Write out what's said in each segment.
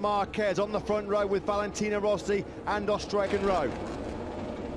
Marquez on the front row with Valentino Rossi and Australian row.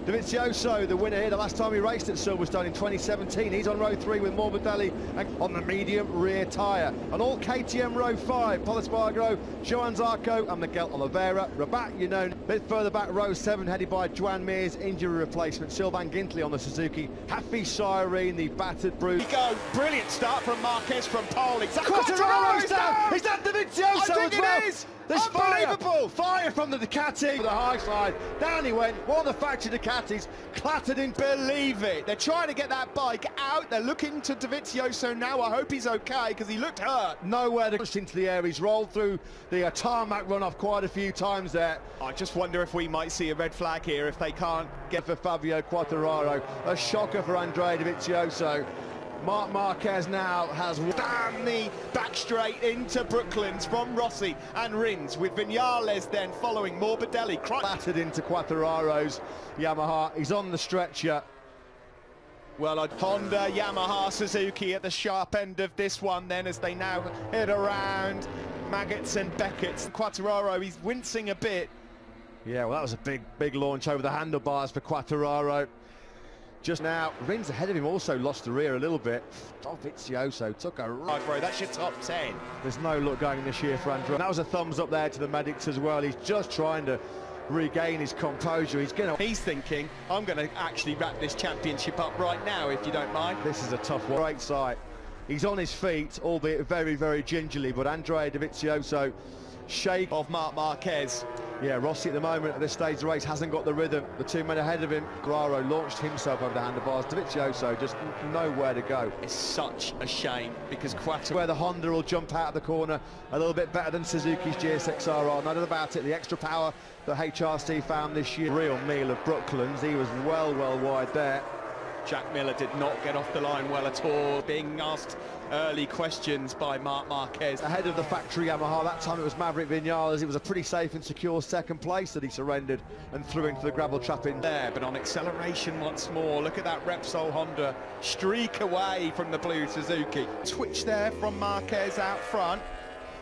Dovizioso, the winner here, the last time he raced at Silverstone in 2017. He's on row 3 with Morbidelli on the medium rear tyre. And all KTM row 5, Pol Espargaro, Johan Zarco and Miguel Oliveira. Rabat, you know, a bit further back, row 7, headed by Joan Mir's injury replacement. Sylvain Gintley on the Suzuki. Happy Cyrene, the battered bruise. Go, brilliant start from Marquez from pole. Quartararo's down! Is that Dovizioso as well? It is! There's Unbelievable! Fire from the Ducati. The high side. Down he went. One of the factory Ducatis clattered in. Believe it. They're trying to get that bike out. They're looking to Dovizioso now. I hope he's okay because he looked hurt. Nowhere to push into the air. He's rolled through the tarmac runoff quite a few times there. I just wonder if we might see a red flag here if they can't get for Fabio Quartararo. A shocker for Andrea Dovizioso. Marc Marquez now has down the back straight into Brooklands from Rossi and Rins, with Vinales then following Morbidelli. Battered into Quartararo's Yamaha. He's on the stretcher. Well, Honda, Yamaha, Suzuki at the sharp end of this one then, as they now head around Maggots and Beckett's. Quartararo, he's wincing a bit. Yeah, well, that was a big launch over the handlebars for Quartararo. Just now, Rins ahead of him also lost the rear a little bit. Dovizioso took a right, bro, that's your top 10. There's no luck going this year for Andrea. That was a thumbs up there to the medics as well. He's just trying to regain his composure. He's thinking, I'm going to actually wrap this championship up right now, if you don't mind. This is a tough one. Great sight. He's on his feet, albeit very, very gingerly, but Andrea Dovizioso shake of Marc Marquez. Yeah, Rossi at the moment at this stage of the race hasn't got the rhythm. The two men ahead of him, Guerrero launched himself over the handlebars. Dovizioso just nowhere to go. It's such a shame because where the Honda will jump out of the corner a little bit better than Suzuki's GSX-R. No doubt about it, the extra power that HRC found this year. Real meal of Brooklands. He was well wide there. Jack Miller did not get off the line well at all, being asked early questions by Marc Marquez. Ahead of the factory Yamaha, that time it was Maverick Vinales. It was a pretty safe and secure second place that he surrendered and threw into the gravel trap in there. But on acceleration once more, look at that Repsol Honda streak away from the blue Suzuki. Twitch there from Marquez out front.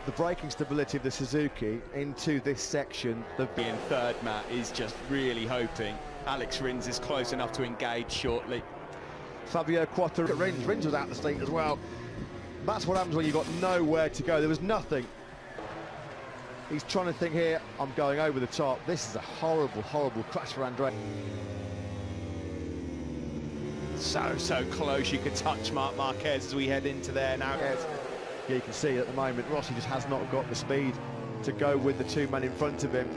The braking stability of the Suzuki into this section. Being third, Matt, is just really hoping Alex Rins is close enough to engage shortly. Fabio Quartararo, Rins was out the seat as well. That's what happens when you've got nowhere to go. There was nothing. He's trying to think here, I'm going over the top. This is a horrible crash for Andrea. So close you could touch Marc Marquez as we head into there now. Yeah, you can see at the moment, Rossi just has not got the speed to go with the two men in front of him.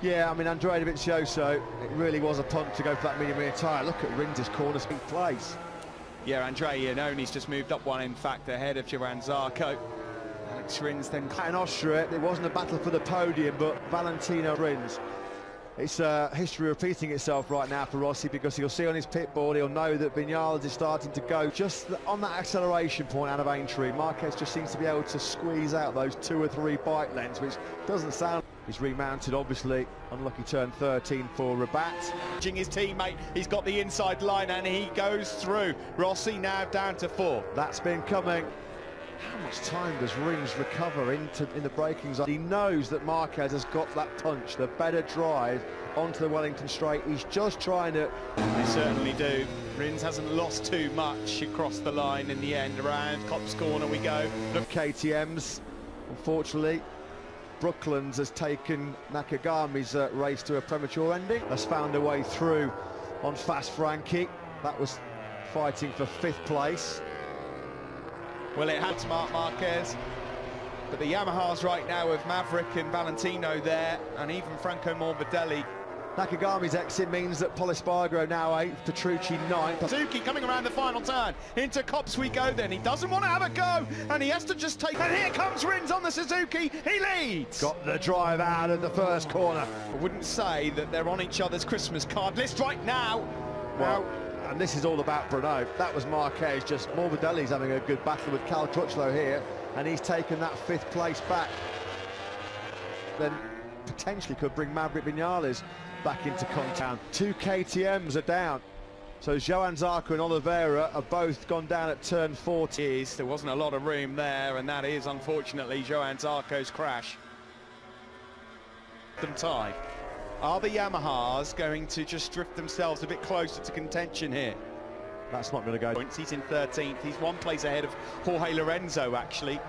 Yeah, I mean, Andrea Dovizioso, it really was a punt to go for that medium rear tyre. Look at Rins' corner speed place. Yeah, Andrea Iannone's just moved up one, in fact, ahead of Johan Zarco. Alex Rins then... In Austria, it wasn't a battle for the podium, but Valentino Rins. It's history repeating itself right now for Rossi, because he'll see on his pit board, he'll know that Vinales is starting to go just on that acceleration point out of Aintree. Marquez just seems to be able to squeeze out those 2 or 3 bike lengths, which doesn't sound... He's remounted, obviously. Unlucky turn 13 for Rabat. His teammate, he's got the inside line and he goes through. Rossi now down to 4. That's been coming. How much time does Rins recover in the braking zone? He knows that Marquez has got that punch, the better drive onto the Wellington straight. He's just trying to... They certainly do. Rins hasn't lost too much across the line in the end. Around Copse Corner we go. Look, KTM's, unfortunately, Brooklands has taken Nakagami's race to a premature ending. Has found a way through on Fast Frankie. That was fighting for 5th place. Well, it had to Marc Marquez, but the Yamahas right now with Maverick and Valentino there, and even Franco Morbidelli. Nakagami's exit means that Pol Espargaro now 8th, Petrucci 9th. Suzuki coming around the final turn. Into Copse we go then. He doesn't want to have a go, and he has to just take... And here comes Rins on the Suzuki. He leads. Got the drive out of the first corner. I wouldn't say that they're on each other's Christmas card list right now. Well, and this is all about Bruno. That was Marquez. Just Morbidelli's having a good battle with Cal Crutchlow here, and he's taken that 5th place back. Then potentially could bring Maverick Vinales back into contact. 2 KTMs are down. So Johan Zarco and Oliveira have both gone down at turn 40. There wasn't a lot of room there, and that is unfortunately Johan Zarco's crash. Them tied. Are the Yamahas going to just drift themselves a bit closer to contention here? That's not going to go. He's in 13th. He's one place ahead of Jorge Lorenzo, actually.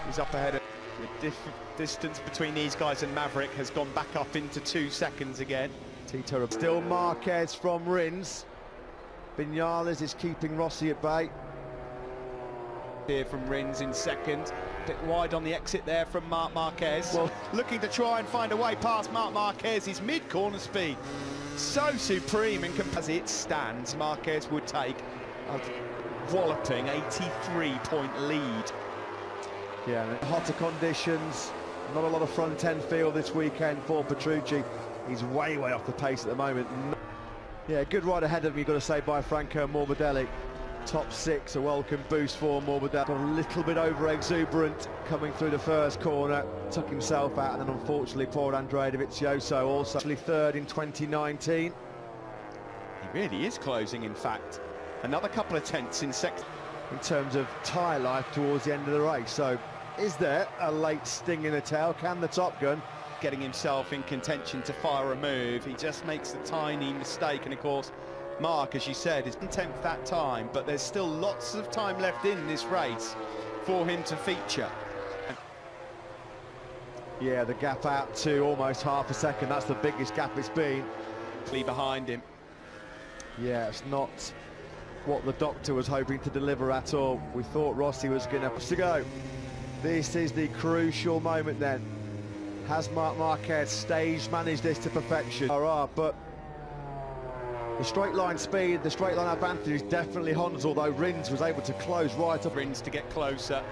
He's up ahead. The distance between these guys and Maverick has gone back up into 2 seconds again. Tito still Marquez from Rins. Vinales is keeping Rossi at bay. Here from Rins in second. A bit wide on the exit there from Marc Marquez. Well, looking to try and find a way past Marc Marquez. His mid-corner speed so supreme, and as it stands, Marquez would take a walloping 83-point lead. Yeah, hotter conditions, not a lot of front-end feel this weekend for Petrucci. He's way off the pace at the moment. Yeah, good ride ahead of him, you've got to say, by Franco Morbidelli. Top 6, a welcome boost for Morbidelli. A little bit over-exuberant coming through the first corner, took himself out, and then unfortunately poor Andrea Dovizioso, also actually third in 2019. He really is closing, in fact. Another couple of tenths in second. In terms of tyre life towards the end of the race, so is there a late sting in the tail? Can the Top Gun getting himself in contention to fire a move? He just makes a tiny mistake, and of course Marc, as you said, is 10th that time, but there's still lots of time left in this race for him to feature. Yeah, the gap out to almost half a second, that's the biggest gap it's been. Behind him. Yeah, it's not what the doctor was hoping to deliver at all. We thought Rossi was going to go. This is the crucial moment then. Has Marc Marquez stage managed this to perfection? But the straight line speed, the straight line advantage is definitely Honda's, although Rins was able to close right up. Rins to get closer.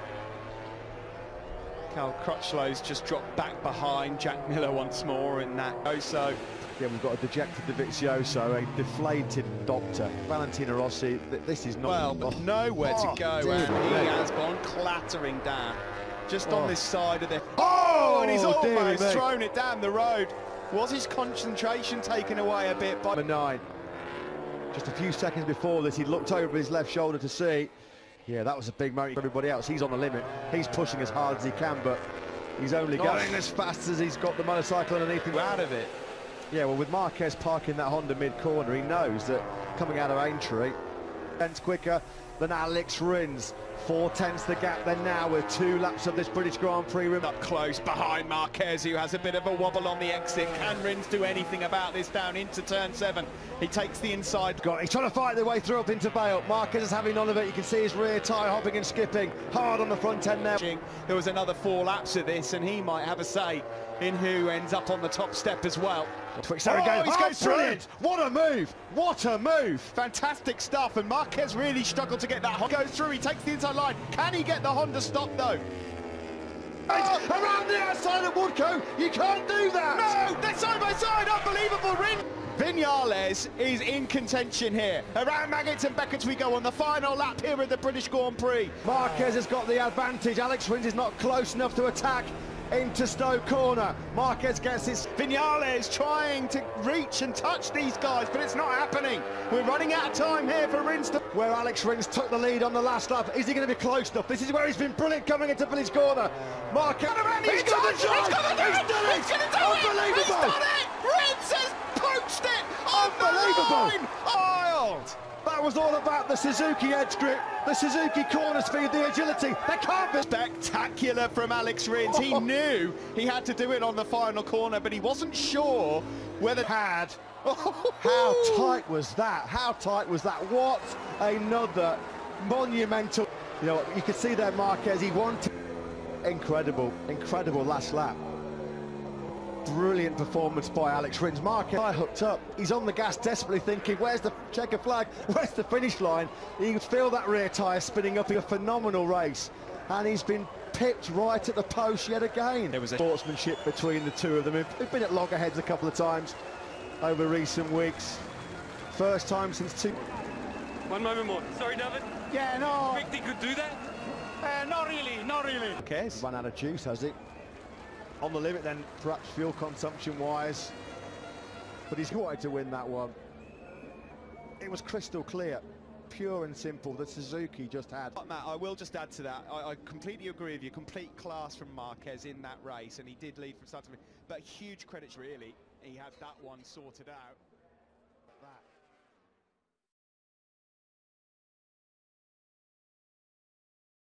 Cal Crutchlow's just dropped back behind Jack Miller once more in that. So yeah, we've got a dejected Dovizioso, a deflated Doctor. Valentino Rossi, this is not... Well, but nowhere to go, and he has gone clattering down. Just on this side of the... and he's almost thrown it down the road. Was his concentration taken away a bit by... 9. Just a few seconds before this, he looked over his left shoulder to see. Yeah, that was a big moment for everybody else. He's on the limit. He's pushing as hard as he can, but he's only going as fast as he's got the motorcycle underneath him. Out of it. Yeah, well, with Marquez parking that Honda mid-corner, he knows that coming out of Aintree, tenths quicker than Alex Rins. 4 tenths the gap then now with 2 laps of this British Grand Prix. Up close behind Marquez, who has a bit of a wobble on the exit. Can Rins do anything about this down into turn 7? He takes the inside. He's trying to fight their way through up into Bale. Marquez is having none of it. You can see his rear tyre hopping and skipping hard on the front end now. There was another 4 laps of this, and he might have a say in who ends up on the top step as well. He's going brilliant! What a move! What a move! Fantastic stuff, and Marquez really struggled to get that Honda. Goes through, he takes the inside line. Can he get the Honda stop though? Around the outside of Woodcote, you can't do that! No, they're side by side, unbelievable. Vinales is in contention here. Around Maggots and Beckett's we go on the final lap here at the British Grand Prix. Marquez has got the advantage. Alex Rins is not close enough to attack into Stowe corner. Marquez gets his... Vinales trying to reach and touch these guys, but it's not happening. We're running out of time here for Rins to... Where Alex Rins took the lead on the last lap. Is he going to be close enough? This is where he's been brilliant coming into Billy's corner. Marquez... He's got the job! He's going to do it! He's going to do it! Unbelievable! He's done it! Rins has poached it! Unbelievable! Wild! That was all about the Suzuki edge grip, the Suzuki corner speed, the agility. They can't be... Spectacular from Alex Rins. He knew he had to do it on the final corner, but he wasn't sure whether... How tight was that? How tight was that? What another monumental... You know, you could see there Marquez, he wanted... Incredible last lap. Brilliant performance by Alex Rins. Marquez hooked up. He's on the gas desperately thinking, where's the checker flag? Where's the finish line? You could feel that rear tyre spinning up in a phenomenal race. And he's been pipped right at the post yet again. There was a sportsmanship between the two of them. They've been at loggerheads a couple of times over recent weeks. First time since 2... One moment more. Sorry, David. Yeah, no. Think he could do that? Not really. Okay. Run out of juice, has he? On the limit then, perhaps fuel consumption wise, but he's wanted to win that one. It was crystal clear, pure and simple, that Suzuki just had. Matt, I will just add to that. I completely agree with you. Complete class from Marquez in that race, and he did lead from start to finish. But huge credits, really. He had that one sorted out.